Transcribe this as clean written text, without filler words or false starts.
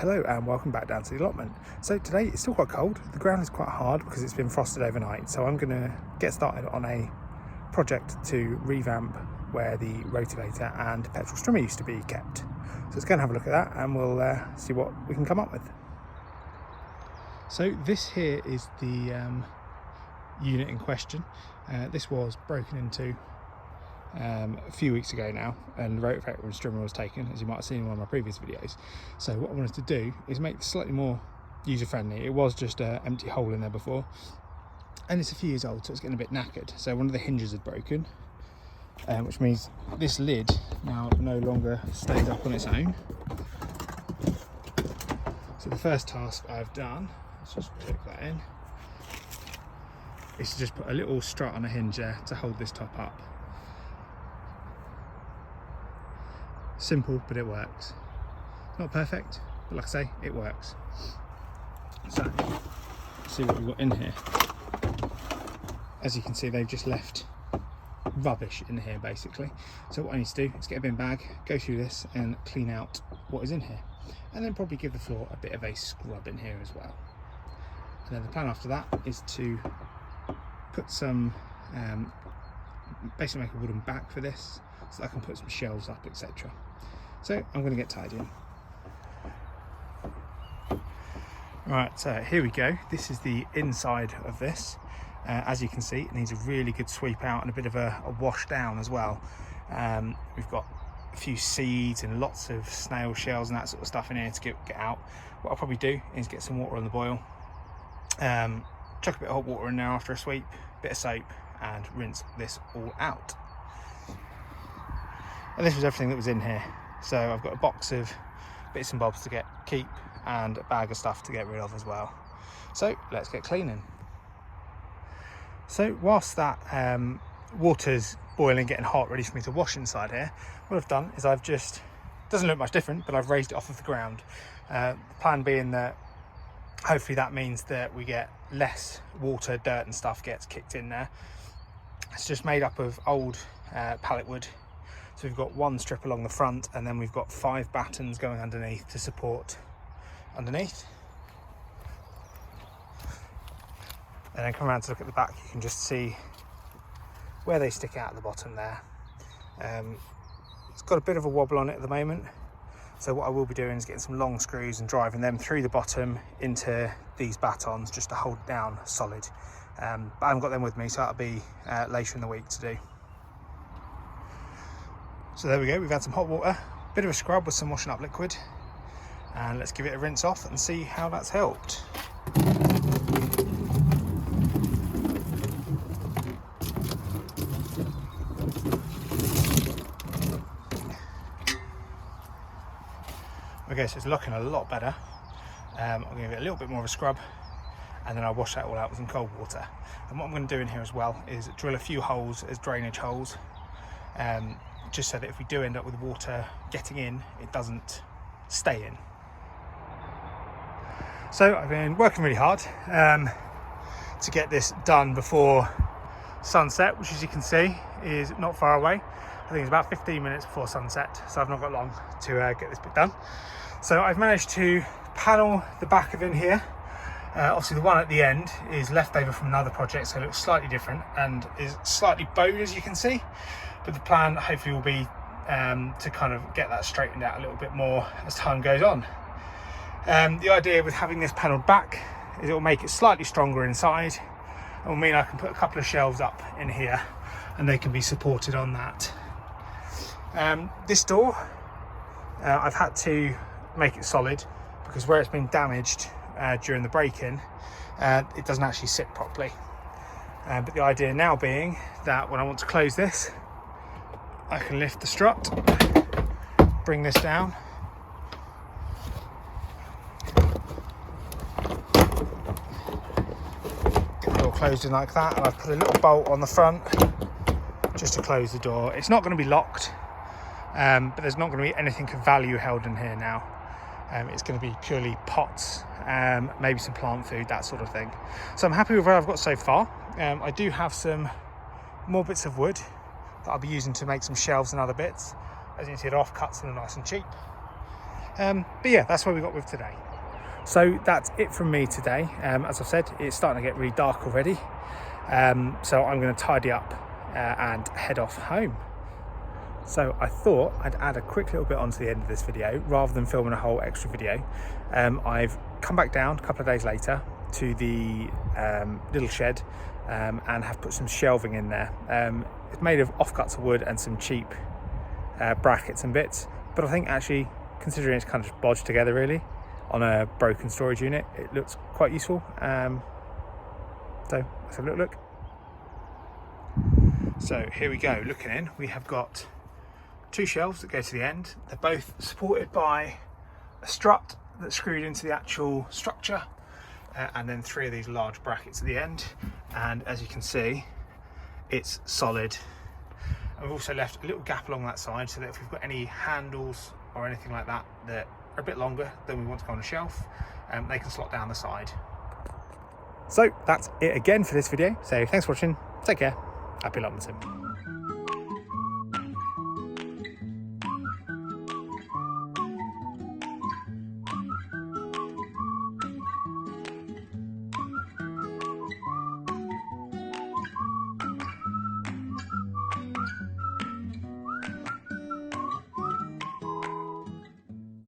Hello and welcome back down to the allotment. So today it's still quite cold, the ground is quite hard because it's been frosted overnight, so I'm going to get started on a project to revamp where the rotorvator and petrol strimer used to be kept. So let's go and have a look at that and we'll see what we can come up with. So this here is the unit in question. This was broken into a few weeks ago now, and the rotorvator and strimer was taken, as you might have seen in one of my previous videos. So what I wanted to do is make this slightly more user friendly. It was just an empty hole in there before, and it's a few years old, so it's getting a bit knackered. So one of the hinges had broken, which means this lid now no longer stays up on its own. So the first task I've done, let's just click that in, is to just put a little strut on a hinge there to hold this top up. Simple, but it works. Not perfect, but like I say, it works. So, let's see what we've got in here. As you can see, they've just left rubbish in here basically. So what I need to do is get a bin bag, go through this and clean out what is in here. And then probably give the floor a bit of a scrub in here as well. And then the plan after that is to put some, basically make a wooden back for this, so that I can put some shelves up, etc. So I'm going to get tidying. Right, so here we go. This is the inside of this. As you can see, it needs a really good sweep out and a bit of a wash down as well. We've got a few seeds and lots of snail shells and that sort of stuff in here to get out. What I'll probably do is get some water on the boil, chuck a bit of hot water in there after a sweep, bit of soap, and rinse this all out. And this was everything that was in here. So I've got a box of bits and bobs to keep and a bag of stuff to get rid of as well. So let's get cleaning. So whilst that water's boiling, getting hot, ready for me to wash inside here, what I've done is doesn't look much different, but I've raised it off of the ground. The plan being that hopefully that means that we get less water, dirt and stuff gets kicked in there. It's just made up of old pallet wood. So we've got one strip along the front, and then we've got 5 battens going underneath to support underneath. And then come around to look at the back, you can just see where they stick out at the bottom there. It's got a bit of a wobble on it at the moment. So what I will be doing is getting some long screws and driving them through the bottom into these battens just to hold it down solid. But I haven't got them with me, so that'll be later in the week to do. So there we go, we've had some hot water, bit of a scrub with some washing up liquid, and let's give it a rinse off and see how that's helped. Okay, so it's looking a lot better. I'm going to give it a little bit more of a scrub, and then I'll wash that all out with some cold water. And what I'm going to do in here as well is drill a few holes as drainage holes, just so that if we do end up with water getting in, it doesn't stay in. So I've been working really hard to get this done before sunset, which as you can see is not far away. I think it's about 15 minutes before sunset, so I've not got long to get this bit done. So I've managed to panel the back of in here. Obviously the one at the end is left over from another project, so it looks slightly different and is slightly bowed, as you can see. But the plan hopefully will be to kind of get that straightened out a little bit more as time goes on. The idea with having this panelled back is it will make it slightly stronger inside. It will mean I can put a couple of shelves up in here and they can be supported on that. This door, I've had to make it solid because where it's been damaged during the break-in, it doesn't actually sit properly. But the idea now being that when I want to close this, I can lift the strut, bring this down, get the door closed in like that, and I've put a little bolt on the front just to close the door. It's not going to be locked, but there's not going to be anything of value held in here now. It's going to be purely pots, maybe some plant food, that sort of thing. So I'm happy with where I've got so far. I do have some more bits of wood that I'll be using to make some shelves and other bits. As you can see, the offcuts are nice and cheap. But yeah, that's what we got with today. So that's it from me today. As I've said, it's starting to get really dark already. So I'm going to tidy up and head off home. So I thought I'd add a quick little bit onto the end of this video rather than filming a whole extra video. I've come back down a couple of days later to the little shed and have put some shelving in there. It's made of offcuts of wood and some cheap brackets and bits, but I think actually, considering it's kind of just bodged together really on a broken storage unit, it looks quite useful. So let's have a look. So here we go, looking in, we have got 2 shelves that go to the end. They're both supported by a strut that's screwed into the actual structure, and then 3 of these large brackets at the end. And as you can see, it's solid. And we've also left a little gap along that side so that if we've got any handles or anything like that that are a bit longer than we want to go on a shelf, they can slot down the side. So that's it again for this video. So thanks for watching, take care, happy allotmenting.